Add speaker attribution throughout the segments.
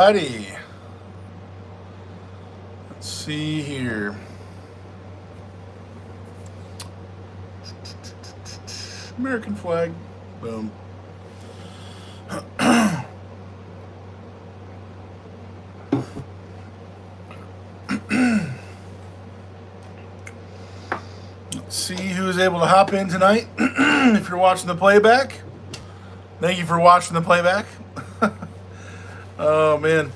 Speaker 1: Alrighty. Let's see here. American flag. Boom. Let's see who's able to hop in tonight. If you're watching the playback, thank you for watching the playback. Oh, man.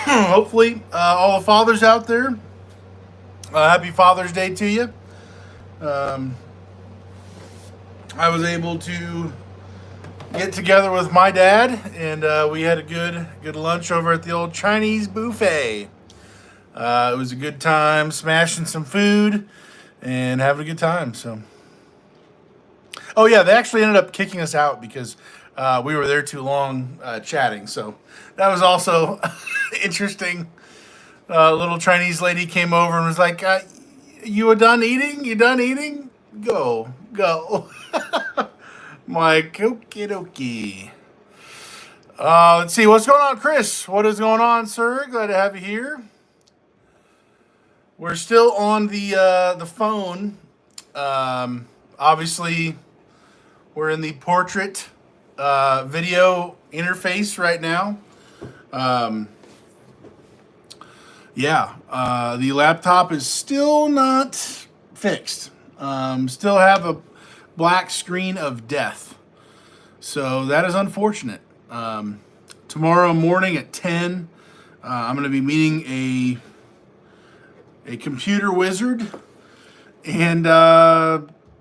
Speaker 1: Hopefully, all the fathers out there, happy Father's Day to you. I was able to get together with my dad, and we had a good lunch over at the old Chinese buffet. It was a good time, smashing some food and having a good time. So, oh yeah, they actually ended up kicking us out because we were there too long chatting. So that was also interesting. Little Chinese lady came over and was like, "You done eating? You done eating? Go." Like, okie dokie. Let's see what's going on, Chris. What is going on, sir? Glad to have you here. We're still on the phone. Obviously, we're in the portrait video interface right now. The laptop is still not fixed. Still have a black screen of death. So that is unfortunate. Tomorrow morning at 10, I'm going to be meeting a computer wizard, and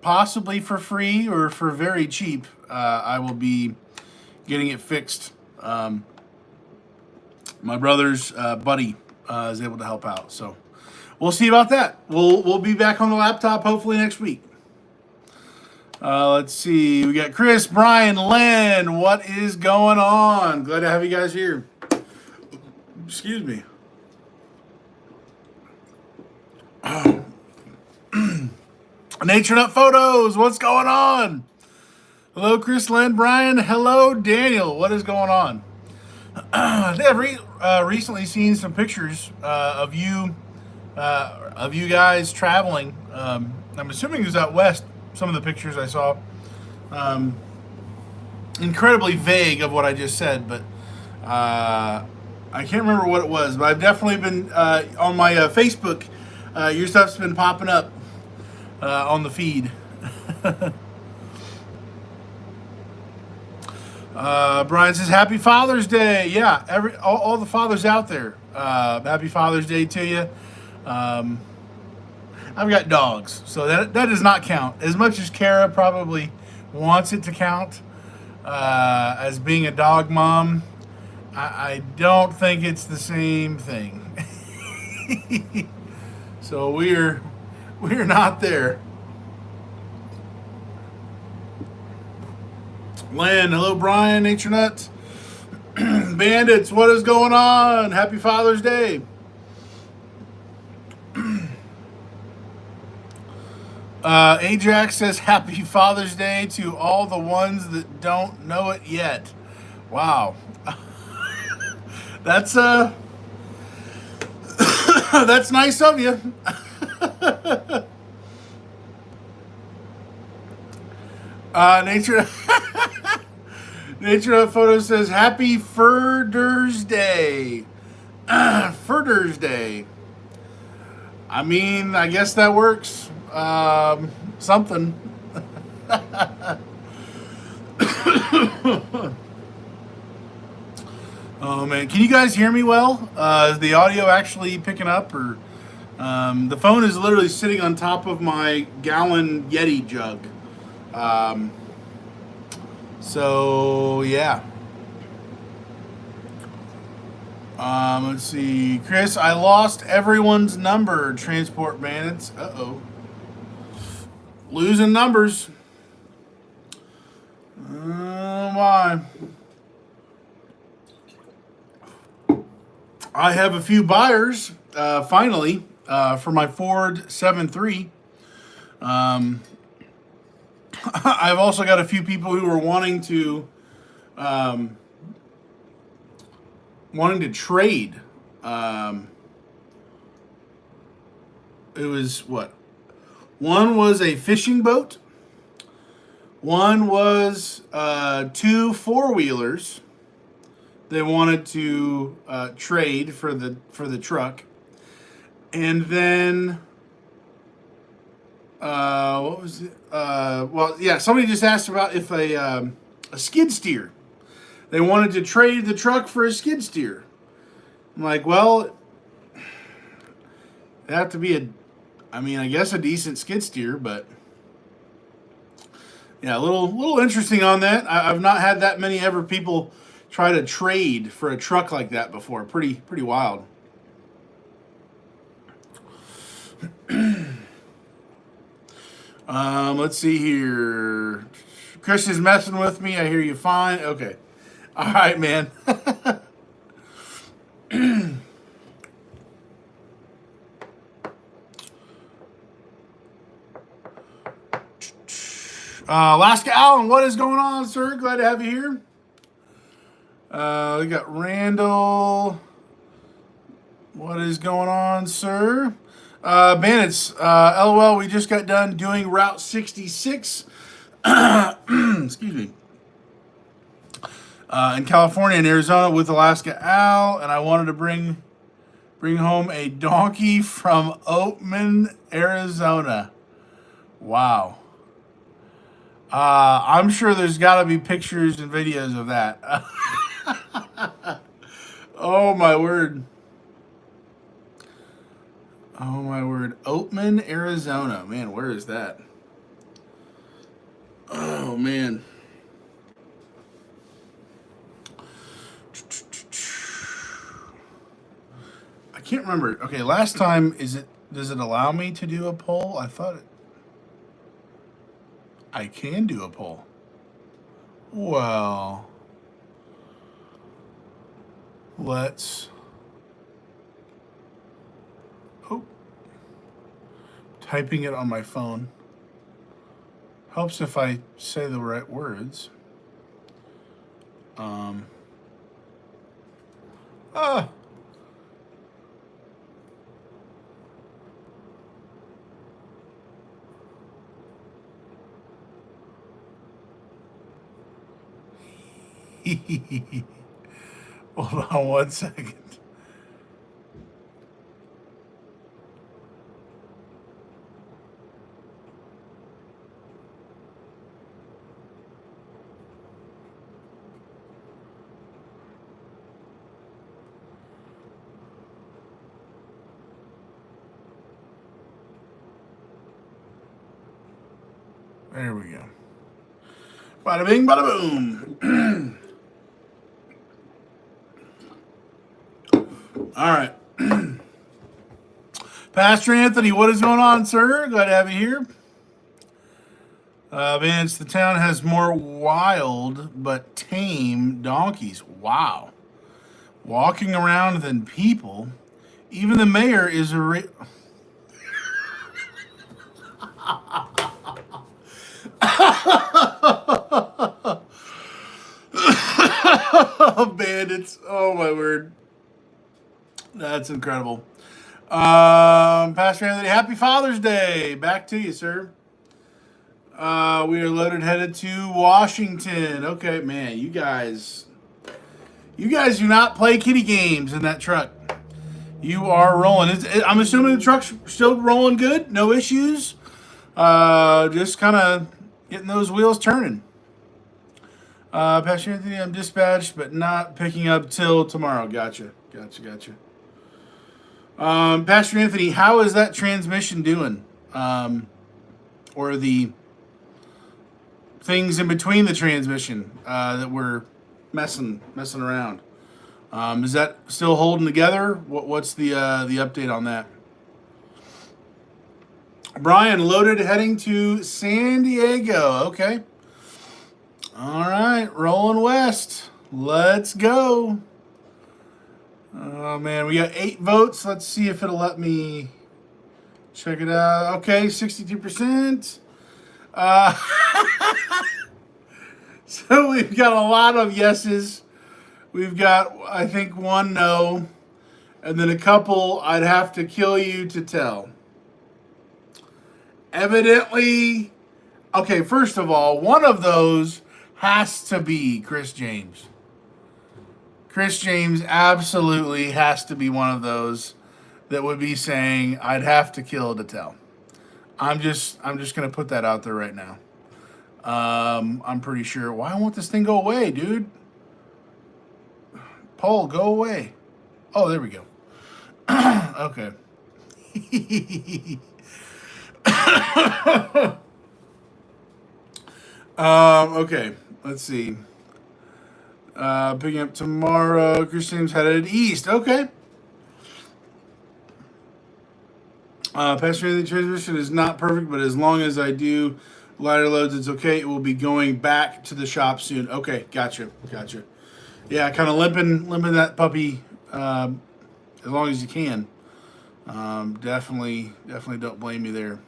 Speaker 1: possibly for free or for very cheap, I will be getting it fixed. My brother's buddy is able to help out, so we'll see about that. We'll be back on the laptop hopefully next week. Let's see. We got Chris, Brian, Len. What is going on? Glad to have you guys here. Excuse me. Nature Nut Photos. What's going on? Hello, Chris, Len, Brian. Hello, Daniel. What is going on? I've recently seen some pictures of you guys traveling. I'm assuming it was out west. Some of the pictures I saw, incredibly vague of what I just said, but I can't remember what it was. But I've definitely been on my Facebook. Your stuff's been popping up on the feed. Brian says, "Happy Father's Day." Yeah, all the fathers out there. Happy Father's Day to you. I've got dogs, so that does not count. As much as Kara probably wants it to count as being a dog mom, I don't think it's the same thing. So we're not there. Len, hello, Brian, Nature Nuts. Bandits, what is going on? Happy Father's Day. Ajax says, "Happy Father's Day to all the ones that don't know it yet." Wow. That's that's nice of you. Nature Photo says, "Happy Furder's Day." Furder's Day. I mean, I guess that works. Something. Oh man, can you guys hear me well? Is the audio actually picking up, or the phone is literally sitting on top of my gallon Yeti jug. So yeah. Let's see, Chris. I lost everyone's number. Transport Bandits. Uh-oh. Losing numbers. Oh my. I have a few buyers, finally, for my Ford 7.3. I've also got a few people who are wanting to trade. It was what? One was a fishing boat. One was 2 4-wheelers. They wanted to trade for the truck, and then what was it? Well, yeah, somebody just asked about if a skid steer. They wanted to trade the truck for a skid steer. I'm like, well, it have to be I guess a decent skid steer, but yeah, a little interesting on that. I've not had that many ever people try to trade for a truck like that before. Pretty wild. Let's see here. Chris is messing with me. I hear you fine. Okay. All right, man. Alaska Allen, what is going on, sir? Glad to have you here. We got Randall. What is going on, sir? Bandits, LOL, we just got done doing Route 66. Excuse me. In California and Arizona with Alaska Al, and I wanted to bring home a donkey from Oatman, Arizona. Wow. I'm sure there's got to be pictures and videos of that. Oh my word. Oh my word. Oatman, Arizona. Man, where is that? Oh man. I can't remember. Okay, last time does it allow me to do a poll? I thought I can do a poll. Well, let's typing it on my phone. Helps if I say the right words. Hold on 1 second. There we go. Bada bing, bada boom. All right. Pastor Anthony, what is going on, sir? Glad to have you here. Vince, the town has more wild but tame donkeys. Wow. Walking around than people. Even the mayor is a... Bandits. Oh, my word. That's incredible. Pastor Anthony, happy Father's Day. Back to you, sir. We are loaded, headed to Washington. Okay, man, you guys do not play kitty games in that truck. You are rolling. I'm assuming the truck's still rolling good. No issues. Just kind of getting those wheels turning. Pastor Anthony, I'm dispatched, but not picking up till tomorrow. Gotcha. Pastor Anthony, how is that transmission doing? Or the things in between the transmission that were messing around? Is that still holding together? What's the update on that? Brian, loaded, heading to San Diego. Okay. All right, rolling west. Let's go. Oh, man, we got 8 votes. Let's see if it'll let me check it out. Okay, 62%. Uh, so we've got a lot of yeses. We've got, I think, one no. And then a couple I'd have to kill you to tell. Evidently, okay, first of all, one of those has to be Chris James. Chris James absolutely has to be one of those that would be saying I'd have to kill to tell. I'm just gonna put that out there right now. I'm pretty sure. Why won't this thing go away, dude? Paul, go away. Oh, there we go. Okay. Okay. Let's see. Picking up tomorrow. Chris James headed east. Okay. Passenger, the transmission is not perfect, but as long as I do lighter loads, it's okay. It will be going back to the shop soon. Okay, gotcha. Yeah, kind of limping that puppy as long as you can. Definitely don't blame me there.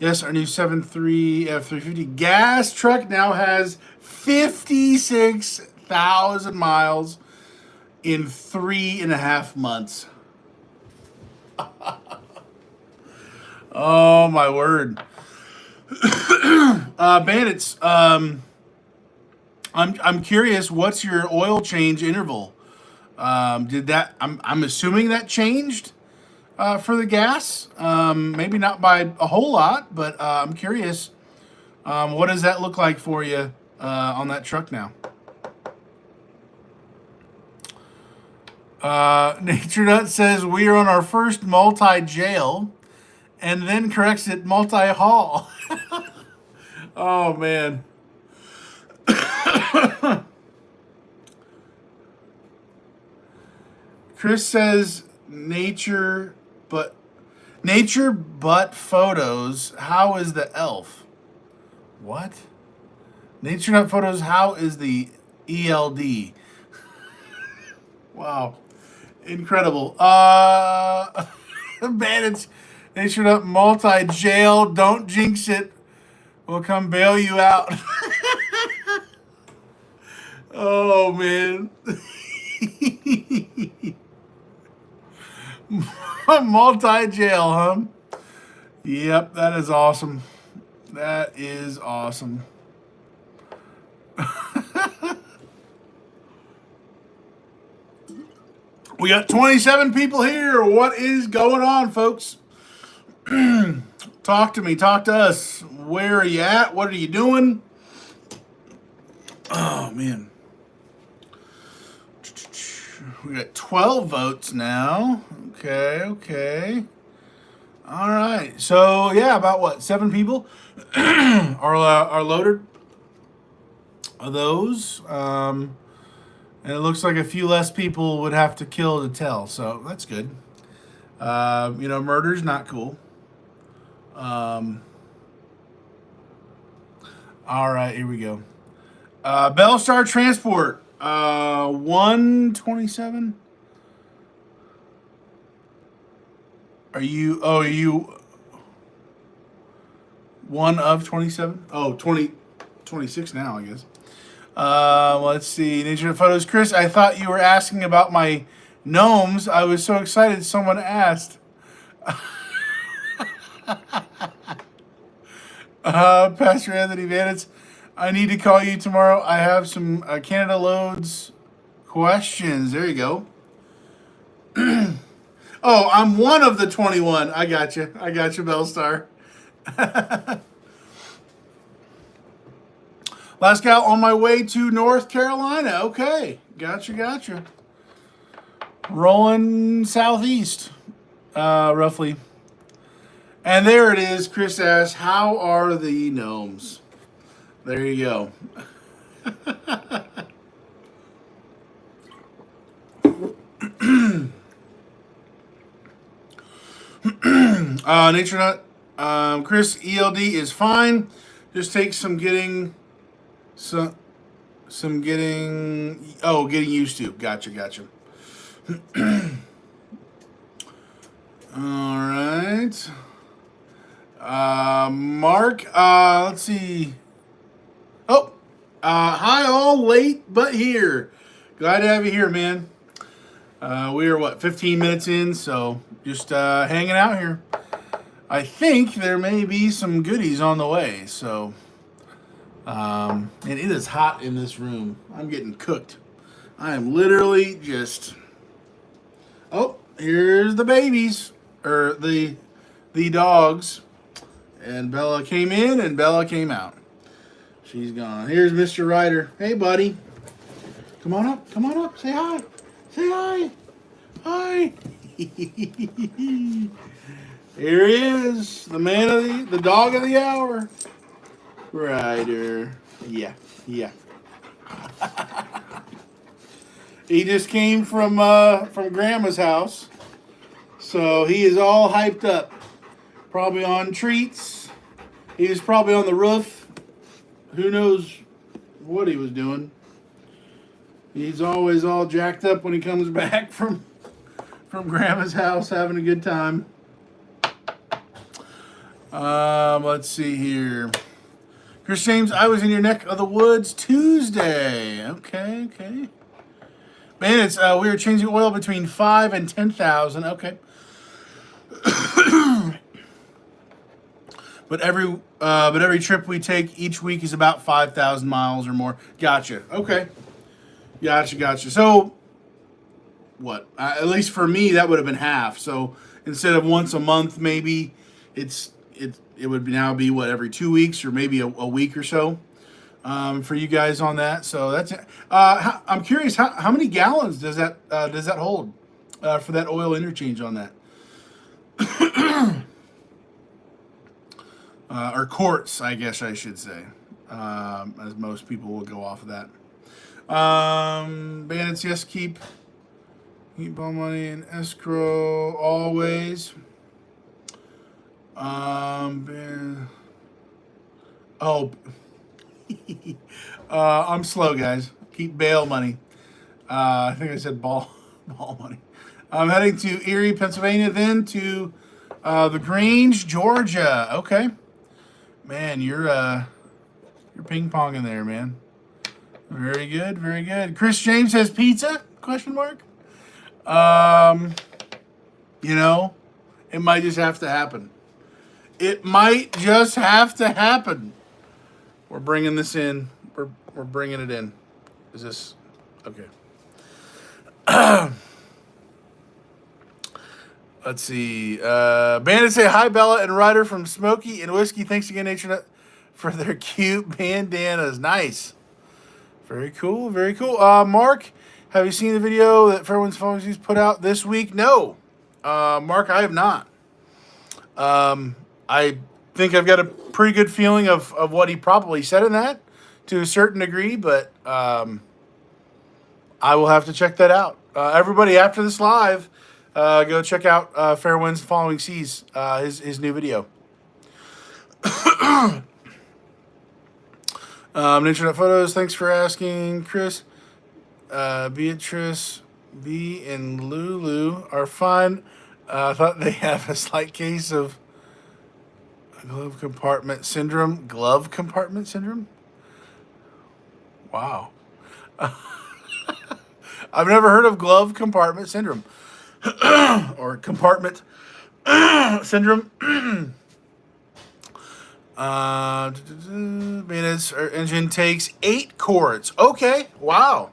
Speaker 1: Yes, our new 7.3 F350 gas truck now has 56,000 miles in 3.5 months. Oh my word. Bandits, I'm curious, what's your oil change interval? I'm assuming that changed for the gas. Maybe not by a whole lot, but I'm curious. What does that look like for you on that truck now? Nature Nut says we are on our first multi-jail and then corrects it multi-haul. Oh, man. Chris says nature but photos. How is the elf? What? Nature Nut photos. How is the ELD? Wow. Incredible. Bandits. Nature Nut multi-jail. Don't jinx it. We'll come bail you out. Oh, man. Multi-jail, huh? Yep, that is awesome. That is awesome. We got 27 people here. What is going on, folks? Talk to me. Talk to us. Where are you at? What are you doing? Oh, man. We got 12 votes now. Okay. All right. So, yeah, about what? 7 people are loaded of those. And it looks like a few less people would have to kill to tell. So, that's good. Murder's not cool. All right, here we go. Bellstar Transport. 127. Are you one of 27? Oh, 26 now, I guess. Let's see. Nature Photos. Chris, I thought you were asking about my gnomes. I was so excited someone asked. Pastor Anthony Vanitz, I need to call you tomorrow. I have some Canada Loads questions. There you go. Oh, I'm one of the 21. I got you, Bellstar. Last gal on my way to North Carolina. Okay, gotcha. Rolling southeast, roughly. And there it is. Chris asks, how are the gnomes? There you go. Nature Nut. Chris, ELD is fine. Just takes some getting getting used to. Gotcha. All right. Mark, let's see. Oh, hi all, late but here. Glad to have you here, man. We are, what, 15 minutes in, so just hanging out here. I think there may be some goodies on the way, so. And it is hot in this room. I'm getting cooked. I am literally just. Oh, here's the babies, or the dogs. And Bella came in and Bella came out. She's gone. Here's Mr. Ryder. Hey, buddy. Come on up. Come on up. Say hi. Say hi. Hi. Here he is, the man of the dog of the hour, Ryder. Yeah, yeah. He just came from Grandma's house, so he is all hyped up. Probably on treats. He was probably on the roof. Who knows what he was doing? He's always all jacked up when he comes back from Grandma's house, having a good time. Let's see here. Chris James, I was in your neck of the woods Tuesday. Okay. Man, it's we were changing oil between 5 and 10,000. Okay. But every trip we take each week is about 5,000 miles or more. Gotcha. Okay. Gotcha. So, what? At least for me, that would have been half. So instead of once a month, maybe it would now be what, every 2 weeks or maybe a week or so for you guys on that. So that's it. I'm curious, how many gallons does that hold for that oil interchange on that? Or quarts, I guess I should say, as most people will go off of that. Bandits, yes, keep all money in escrow always. I'm slow, guys. Keep bail money. I think I said ball money. I'm heading to Erie, Pennsylvania, then to the Grange, Georgia. Okay. Man, you're ping ponging there, man. Very good. Chris James says pizza? Question mark. It might just have to happen. It might just have to happen. We're bringing this in. We're bringing it in. Is this okay? Let's see. Bandits say hi, Bella and Ryder from Smokey and Whiskey. Thanks again, Nature, for their cute bandanas. Nice. Very cool. Mark, have you seen the video that Fairwinds Phones put out this week? No. Mark, I have not. I think I've got a pretty good feeling of what he probably said in that to a certain degree, but I will have to check that out. Everybody, after this live, go check out Fairwinds Following Seas, his new video. Internet photos, thanks for asking, Chris. Beatrice, B, and Lulu are fun. I thought they have a slight case of glove compartment syndrome. Glove compartment syndrome? Wow. I've never heard of glove compartment syndrome. Or compartment syndrome. Minutes. Our engine takes 8 quarts. Okay. Wow.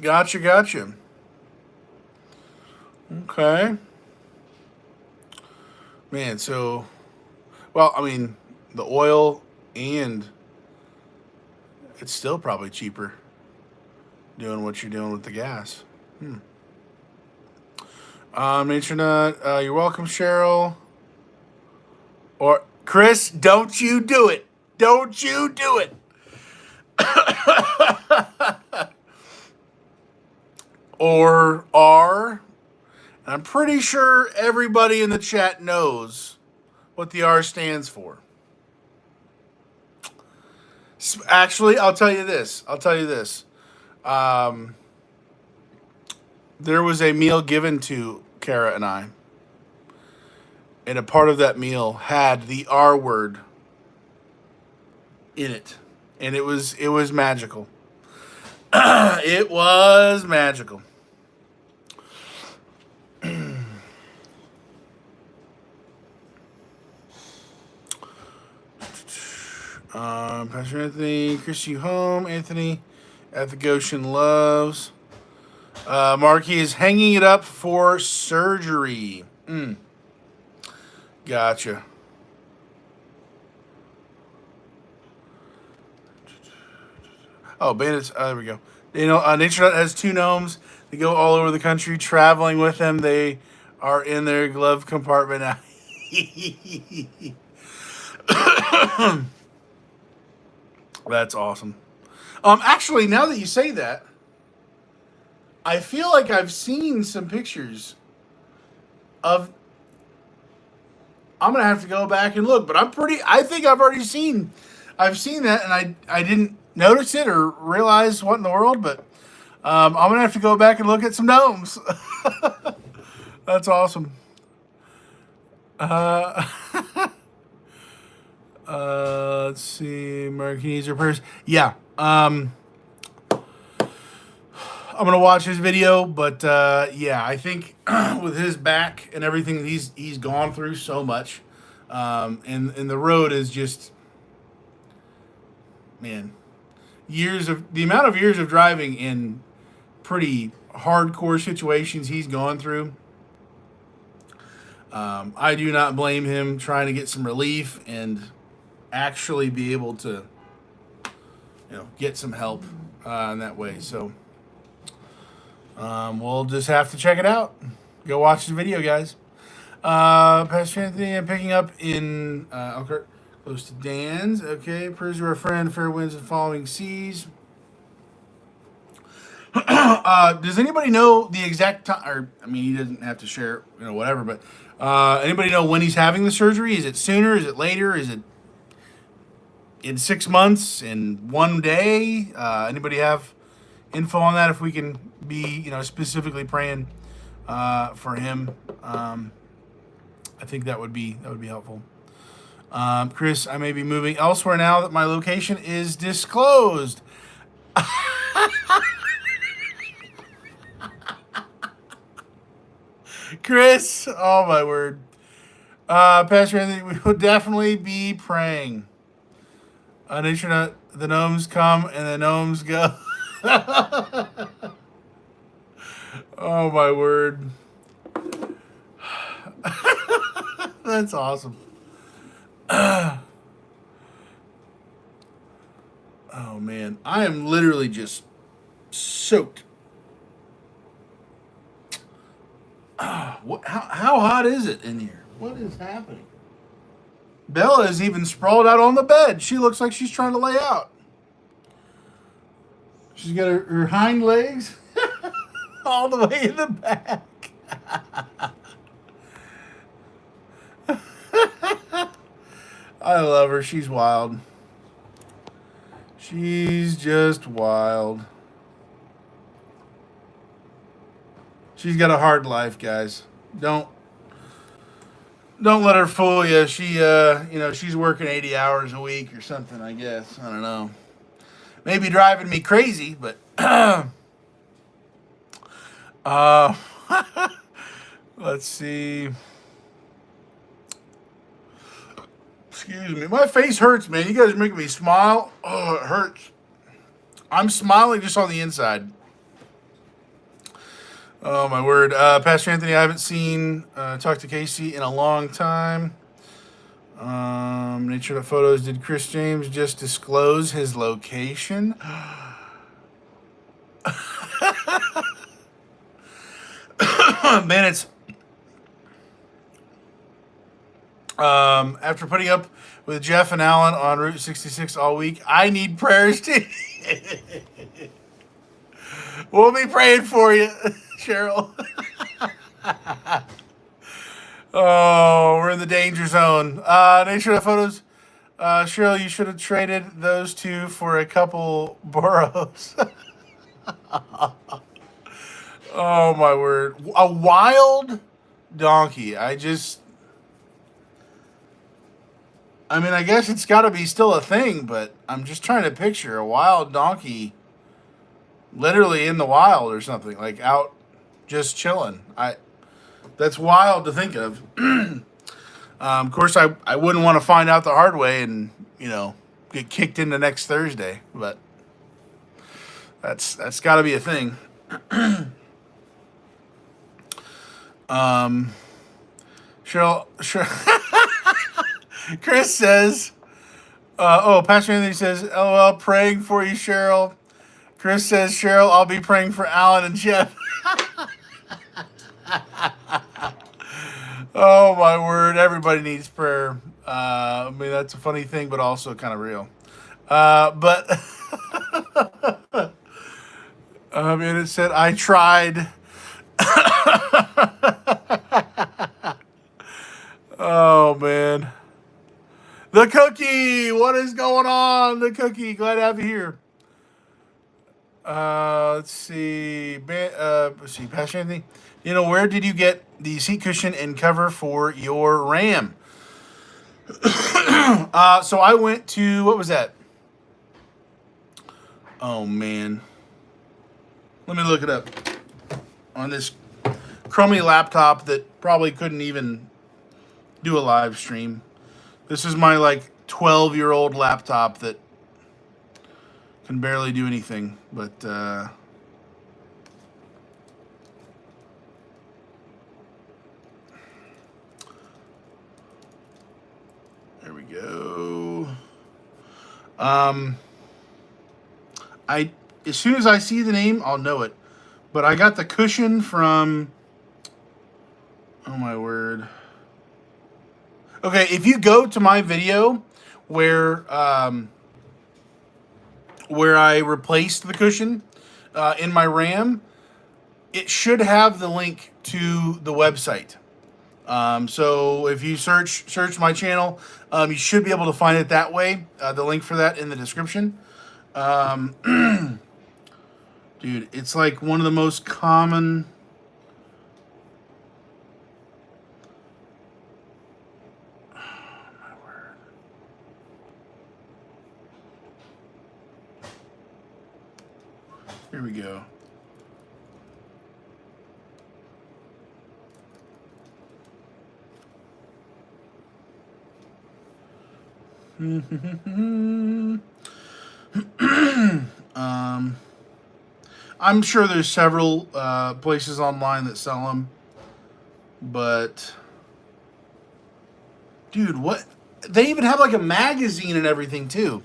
Speaker 1: Gotcha. Okay. Man, so, well, I mean, the oil and it's still probably cheaper doing what you're doing with the gas. Nature Nut, you're welcome, Cheryl. Or Chris, don't you do it. Don't you do it. Or R. I'm pretty sure everybody in the chat knows what the R stands for. Actually, I'll tell you this. There was a meal given to Kara and I and a part of that meal had the R word in it, and it was magical. It was magical. Pastor Anthony, Chris, you home? Anthony at the Goshen loves. Marky is hanging it up for surgery. Gotcha. Oh, bandits. There we go. You know, Nature has 2 gnomes. They go all over the country traveling with them. They are in their glove compartment now. That's awesome. Actually, now that you say that, I feel like I've seen some pictures of. I'm gonna have to go back and look, but I think I've seen that, and I didn't notice it or realize what in the world. But I'm gonna have to go back and look at some gnomes. That's awesome. Let's see. American needs or prayers. Yeah. I'm gonna watch his video, but yeah, I think with his back and everything, he's gone through so much, and the road is just, man, the amount of years of driving in pretty hardcore situations he's gone through. I do not blame him trying to get some relief and actually be able to, get some help in that way. So we'll just have to check it out. Go watch the video, guys. Pastor Anthony, I'm picking up in Elkhart, close to Dan's. Okay, prayers to our friend, fair winds and following seas. Does anybody know the exact time? Or I mean, he doesn't have to share, whatever. But anybody know when he's having the surgery? Is it sooner? Is it later? Is it in 6 months? In 1 day? Anybody have info on that? If we can be, specifically praying for him, I think that would be helpful. Chris, I may be moving elsewhere now that my location is disclosed. Chris, oh my word. Pastor Anthony, we will definitely be praying. The gnomes come and the gnomes go. Oh my word. That's awesome. Oh man, I am literally just soaked. How hot is it in here? What is happening? Bella is even sprawled out on the bed. She looks like she's trying to lay out. She's got her hind legs all the way in the back. I love her. She's wild. She's just wild. She's got a hard life, guys. Don't let her fool you. She, she's working 80 hours a week or something, I guess. I don't know. Maybe driving me crazy, but let's see. Excuse me. My face hurts, man. You guys are making me smile. Oh, it hurts. I'm smiling just on the inside. Oh, my word. Pastor Anthony, I haven't seen talk to Casey in a long time. Nature of Photos. Did Chris James just disclose his location? Man, it's... after putting up with Jeff and Alan on Route 66 all week, I need prayers too. We'll be praying for you, Cheryl. Oh, we're in the danger zone. Nature of Photos. Cheryl, you should have traded those two for a couple burros. Oh, my word. A wild donkey. I just... I mean, I guess it's got to be still a thing, but I'm just trying to picture a wild donkey, literally in the wild or something, like out just chilling. That's wild to think of. Of course, I wouldn't want to find out the hard way and get kicked into next Thursday, but that's got to be a thing. Cheryl, Chris says, Pastor Anthony says, LOL, praying for you, Cheryl. Chris says, Cheryl, I'll be praying for Alan and Jeff. Oh, my word. Everybody needs prayer. I mean, that's a funny thing, but also kind of real. But I mean, it said, I tried. Oh, man. The Cookie! What is going on? The Cookie. Glad to have you here. Let's see. Pastor Anthony. Where did you get the seat cushion and cover for your Ram? So I went to, what was that? Oh, man. Let me look it up on this crummy laptop that probably couldn't even do a live stream. This is my 12-year-old laptop that can barely do anything, but there we go. As soon as I see the name, I'll know it. But I got the cushion from, oh my word. Okay, if you go to my video where I replaced the cushion in my Ram, it should have the link to the website. So if you search my channel, you should be able to find it that way. The link for that in the description. Dude, it's like one of the most common. Here we go. I'm sure there's several places online that sell them, but dude, what? They even have a magazine and everything too.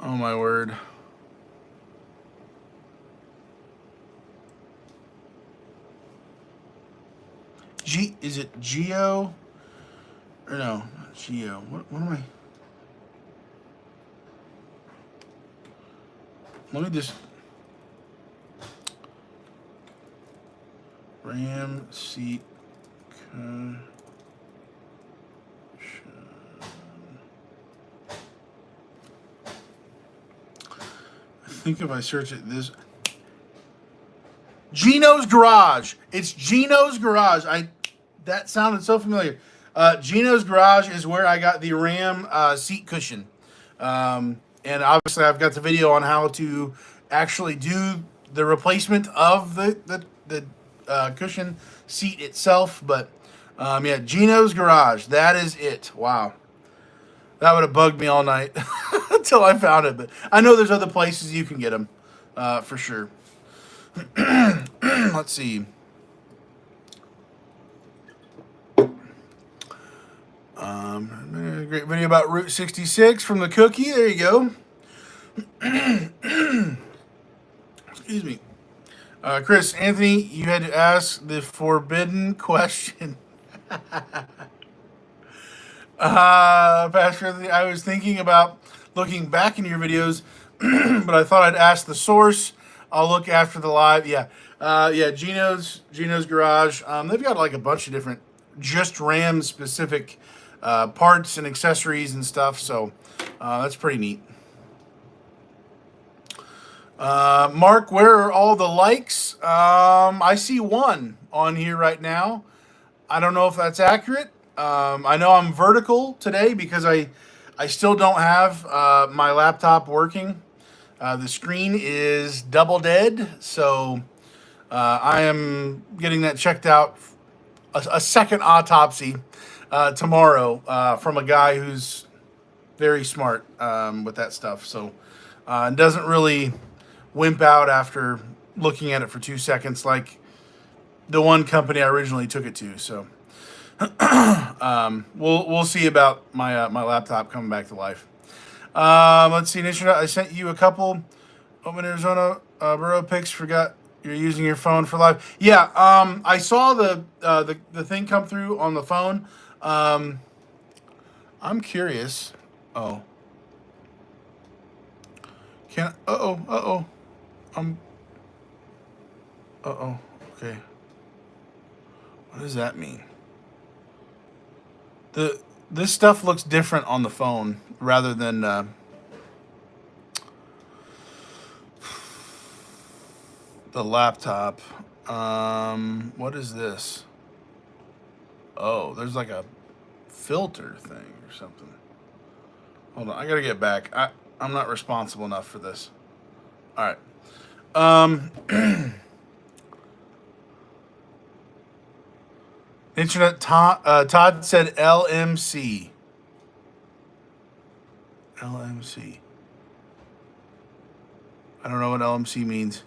Speaker 1: Oh my word. Is it Geo? Or no, not Geo. What am I? Let me just. Ram seat. I think if I search it, this Gino's Garage. It's Gino's Garage. That sounded so familiar. Gino's Garage is where I got the Ram seat cushion, and obviously I've got the video on how to actually do the replacement of the cushion seat itself. But yeah, Gino's Garage. That is it. Wow. That would have bugged me all night until I found it. But I know there's other places you can get them for sure. Let's see. Great video about Route 66 from the Cookie. There you go. Excuse me. Chris, Anthony, you had to ask the forbidden question. Pastor Anthony, I was thinking about looking back into your videos, but I thought I'd ask the source. I'll look after the live. Yeah. Gino's Garage. They've got a bunch of different just Ram specific parts and accessories and stuff. So that's pretty neat. Mark, where are all the likes? I see one on here right now. I don't know if that's accurate. I know I'm vertical today because I still don't have my laptop working. The screen is double dead, so I am getting that checked out. A second autopsy tomorrow from a guy who's very smart with that stuff. So doesn't really wimp out after looking at it for 2 seconds like the one company I originally took it to. So we'll see about my laptop coming back to life. Let's see. Nisha, I sent you a couple Open Arizona Burrow pics. Forgot you're using your phone for live. Yeah. I saw the thing come through on the phone. I'm curious. Oh. Can uh-oh. I'm uh-oh. Okay. What does that mean? This stuff looks different on the phone rather than the laptop. What is this? Oh, there's like a filter thing or something. Hold on, I gotta get back. I'm not responsible enough for this. All right. Internet Todd said LMC. LMC. I don't know what LMC means.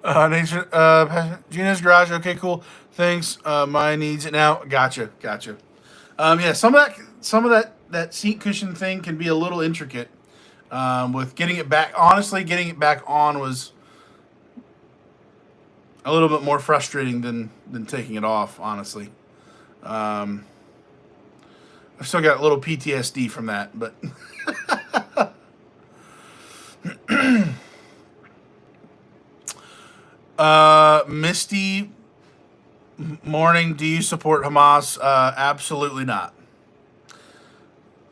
Speaker 1: Nature, Gina's garage. Okay, cool. Thanks. Mine needs it now. Gotcha. Yeah, some of that seat cushion thing can be a little intricate. With getting it back, honestly, getting it back on was a little bit more frustrating than taking it off. Honestly, I've still got a little PTSD from that, but. Misty Morning, do you support Hamas? Absolutely not.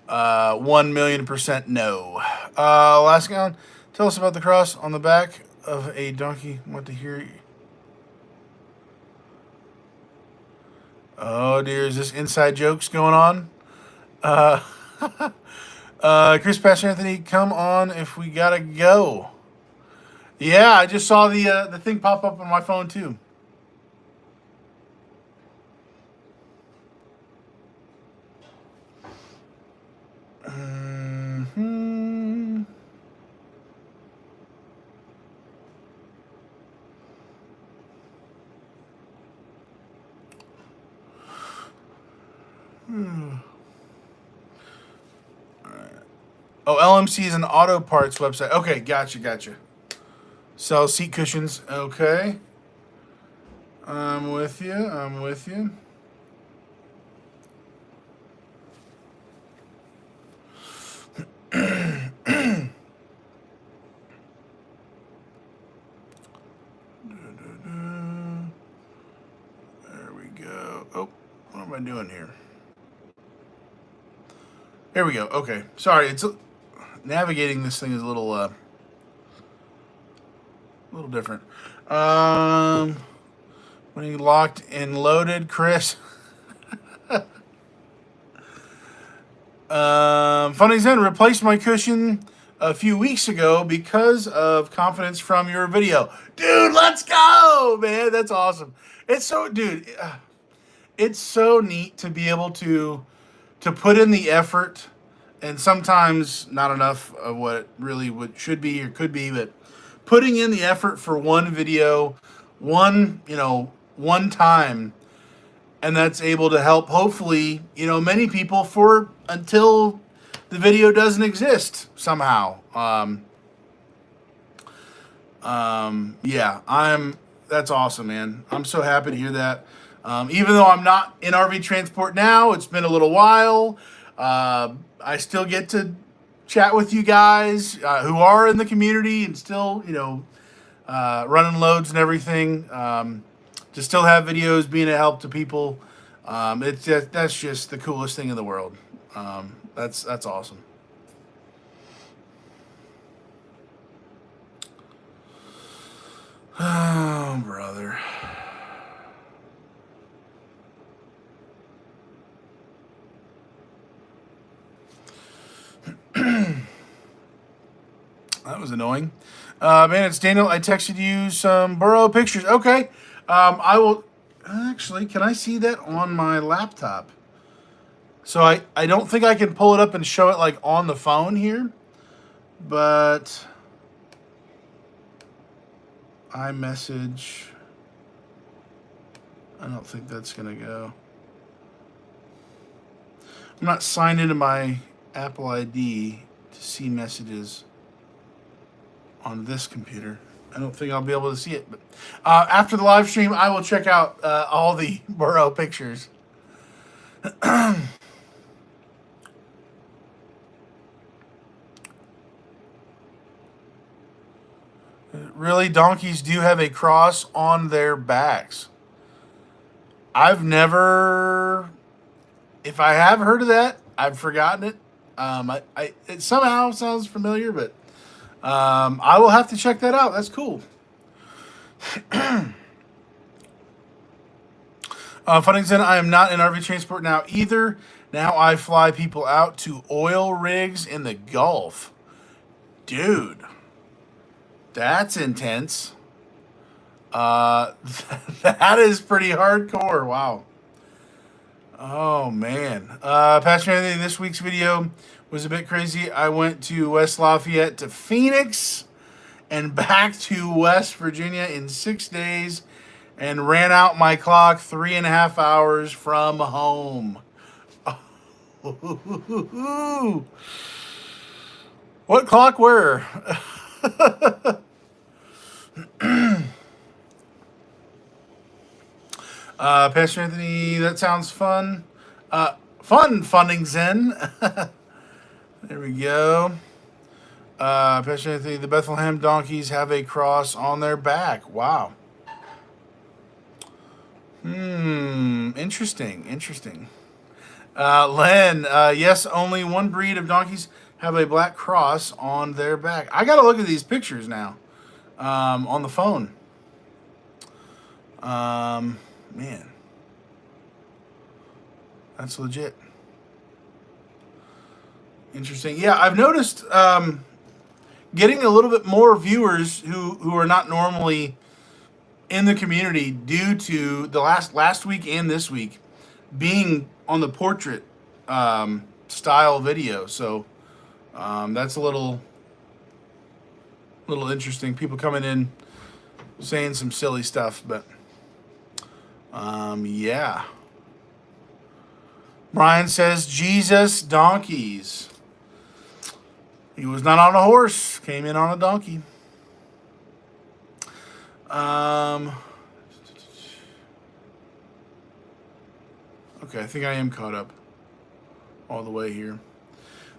Speaker 1: 1,000,000% no. Last one, tell us about the cross on the back of a donkey. Want to hear? Oh dear, is this inside jokes going on? Chris Pastor Anthony, come on if we gotta go. Yeah, I just saw the thing pop up on my phone too. Mm-hmm. Oh, LMC is an auto parts website. Okay, gotcha. Sell seat cushions. Okay. I'm with you. There we go. Oh, what am I doing here? There we go. Okay. Sorry, navigating this thing is a little different. When you locked and loaded, Chris. Funny Zen replaced my cushion a few weeks ago because of confidence from your video. Dude, let's go, man. That's awesome. It's so, dude, it's so neat to be able to put in the effort, and sometimes not enough of what it really should be or could be, but putting in the effort for one video, one time, and that's able to help hopefully many people for until the video doesn't exist somehow. That's awesome, man. I'm so happy to hear that. Even though I'm not in RV transport now, it's been a little while. I still get to chat with you guys who are in the community and still, running loads and everything. To still have videos being a help to people. That's just the coolest thing in the world. That's awesome. Oh, brother. That was annoying. Man, it's Daniel. I texted you some burrow pictures. Okay. I will... Actually, can I see that on my laptop? So I don't think I can pull it up and show it like on the phone here. But... iMessage... I don't think that's going to go. I'm not signed into my Apple ID to see messages on this computer. I don't think I'll be able to see it. But after the live stream, I will check out all the burrow pictures. Really, donkeys do have a cross on their backs. I've never... If I have heard of that, I've forgotten it. It somehow sounds familiar, but I will have to check that out. That's cool. Funnington, I am not in RV transport now either. Now I fly people out to oil rigs in the Gulf. Dude, that's intense. That is pretty hardcore. Wow. Oh, man. Pastor Anthony, this week's video was a bit crazy. I went to West Lafayette to Phoenix and back to West Virginia in 6 days and ran out my clock 3.5 hours from home. What clock where? Pastor Anthony, that sounds fun. Funding Zen. There we go. Pastor Anthony, the Bethlehem donkeys have a cross on their back. Wow. Interesting. Len, yes, only one breed of donkeys have a black cross on their back. I got to look at these pictures now on the phone. Man, that's legit. Interesting. Yeah, I've noticed getting a little bit more viewers who are not normally in the community due to the last week and this week being on the portrait style video. So that's a little interesting. People coming in saying some silly stuff, but yeah. Brian says, Jesus donkeys. He was not on a horse, came in on a donkey. Okay, I think I am caught up all the way here.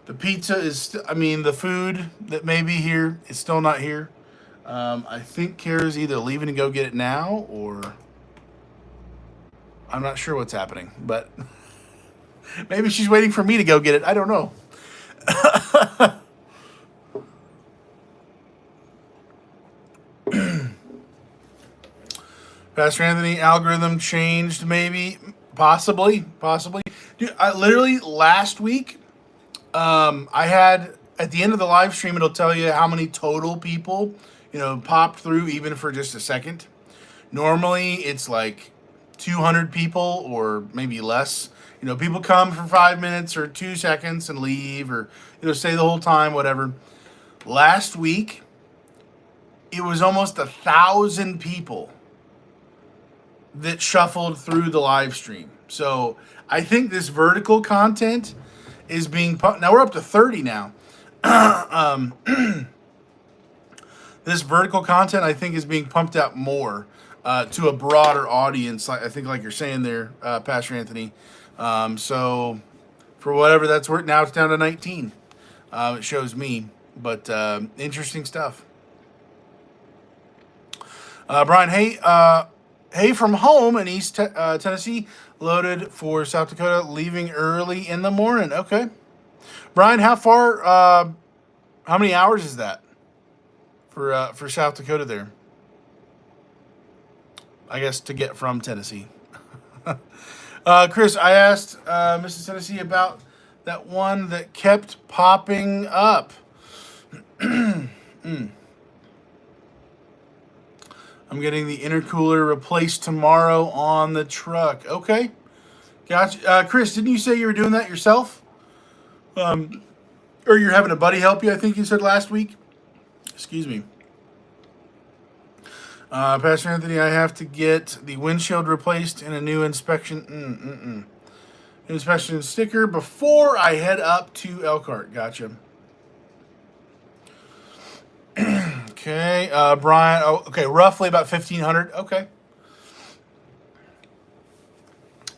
Speaker 1: The pizza is, the food that may be here is still not here. I think Kara's either leaving to go get it now or I'm not sure what's happening, but maybe she's waiting for me to go get it. I don't know. Pastor Anthony, algorithm changed, maybe, possibly. Dude, literally last week, I had at the end of the live stream, it'll tell you how many total people, popped through, even for just a second. Normally, it's like 200 people or maybe less. People come for 5 minutes or 2 seconds and leave, or stay the whole time, whatever. Last week, it was almost 1,000 people that shuffled through the live stream. So I think this vertical content is being pumped. Now we're up to 30 now. This vertical content, I think, is being pumped out more to a broader audience. I think, like you're saying there, Pastor Anthony. So for whatever that's worth, now it's down to 19. It shows me, but interesting stuff. Brian, hey from home in East Tennessee, loaded for South Dakota, leaving early in the morning. Okay. Brian, how far, how many hours is that for South Dakota there? I guess to get from Tennessee. Chris, I asked Mrs. Tennessee about that one that kept popping up. I'm getting the intercooler replaced tomorrow on the truck. Okay. Gotcha. Chris, didn't you say you were doing that yourself? Or you're having a buddy help you, I think you said last week? Excuse me. Pastor Anthony, I have to get the windshield replaced and a new inspection sticker before I head up to Elkhart. Gotcha. Okay, Brian. Oh, okay, roughly about 1,500. Okay,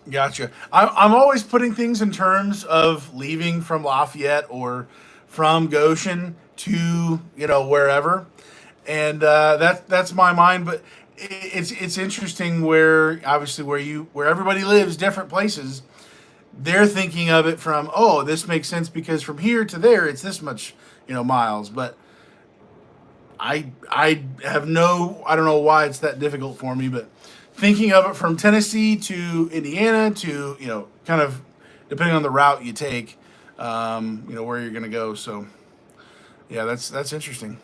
Speaker 1: gotcha. I'm always putting things in terms of leaving from Lafayette or from Goshen to wherever, and that's my mind. But it's interesting where obviously where everybody lives, different places. They're thinking of it from, oh, this makes sense because from here to there it's this much miles, but I have I don't know why it's that difficult for me, but thinking of it from Tennessee to Indiana to, kind of depending on the route you take, where you're going to go. So yeah, that's interesting.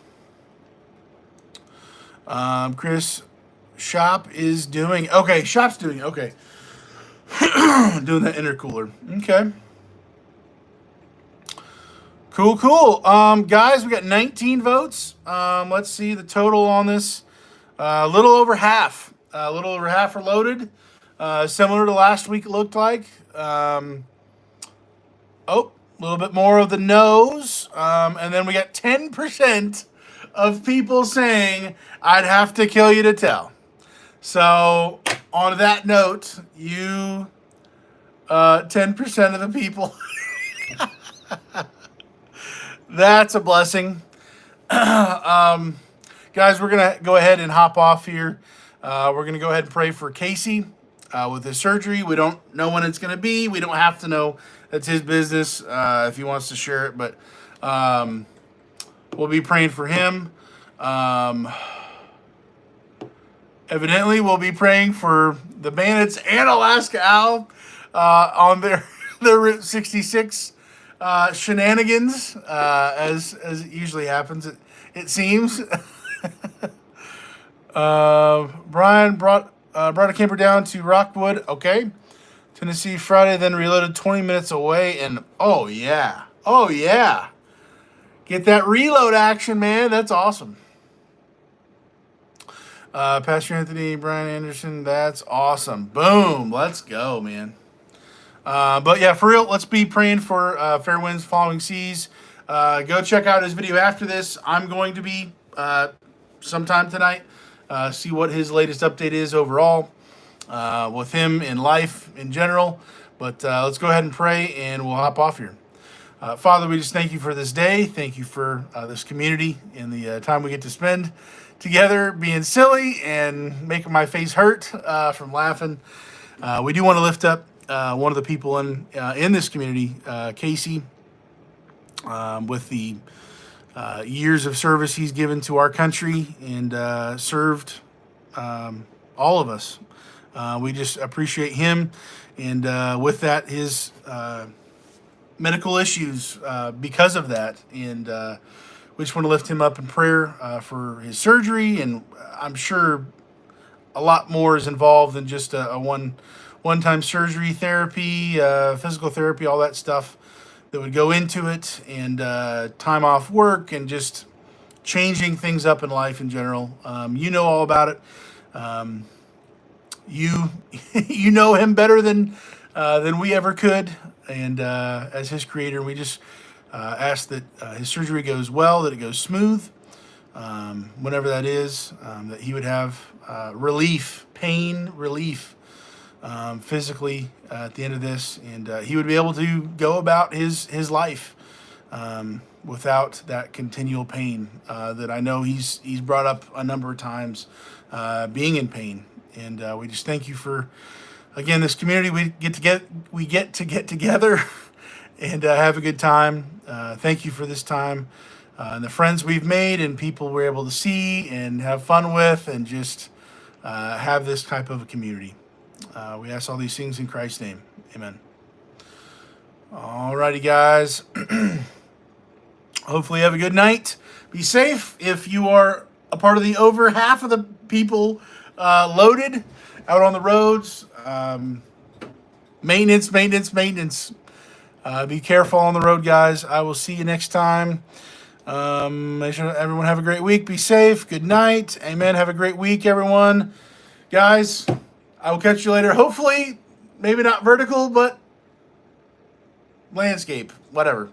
Speaker 1: Chris, Shop's doing okay. Doing that intercooler. Okay. Cool. Guys, we got 19 votes. Let's see the total on this. A little over half. A little over half are loaded. Similar to last week, it looked like. A little bit more of the no's. And then we got 10% of people saying, I'd have to kill you to tell. So, on that note, 10% of the people... That's a blessing. Guys, we're going to go ahead and hop off here. We're going to go ahead and pray for Casey with his surgery. We don't know when it's going to be. We don't have to know. That's his business if he wants to share it. But we'll be praying for him. Evidently, we'll be praying for the Bandits and Alaska Owl on their Route 66 shenanigans, as it usually happens, it seems. Brian brought a camper down to Rockwood. Okay, Tennessee Friday, then reloaded 20 minutes away, and oh yeah, get that reload action, man. That's awesome. Pastor Anthony, Brian Anderson, that's awesome. Boom, let's go, man. But yeah, for real, let's be praying for fair winds following seas. Go check out his video after this. I'm going to be sometime tonight, see what his latest update is overall with him in life in general. But let's go ahead and pray, and we'll hop off here. Father, we just thank you for this day. Thank you for this community and the time we get to spend together being silly and making my face hurt from laughing. We do want to lift up one of the people in this community, Casey, with the years of service he's given to our country and served all of us. We just appreciate him, and with that, his medical issues because of that, and we just want to lift him up in prayer for his surgery, and I'm sure a lot more is involved than just a one-time surgery, therapy, physical therapy, all that stuff that would go into it, and time off work, and just changing things up in life in general. You know all about it. You know him better than we ever could, and as his creator, we just ask that his surgery goes well, that it goes smooth, whenever that is, that he would have pain relief, physically at the end of this, and he would be able to go about his life without that continual pain that I know he's brought up a number of times, being in pain. And we just thank you for, again, this community. We get to get together and have a good time. Thank you for this time and the friends we've made and people we're able to see and have fun with, and just have this type of a community. We ask all these things in Christ's name. Amen. Alrighty, guys. Hopefully you have a good night. Be safe. If you are a part of the over half of the people loaded out on the roads, maintenance, maintenance, maintenance. Be careful on the road, guys. I will see you next time. Make sure everyone have a great week. Be safe. Good night. Amen. Have a great week, everyone. Guys, I will catch you later. Hopefully, maybe not vertical, but landscape. Whatever.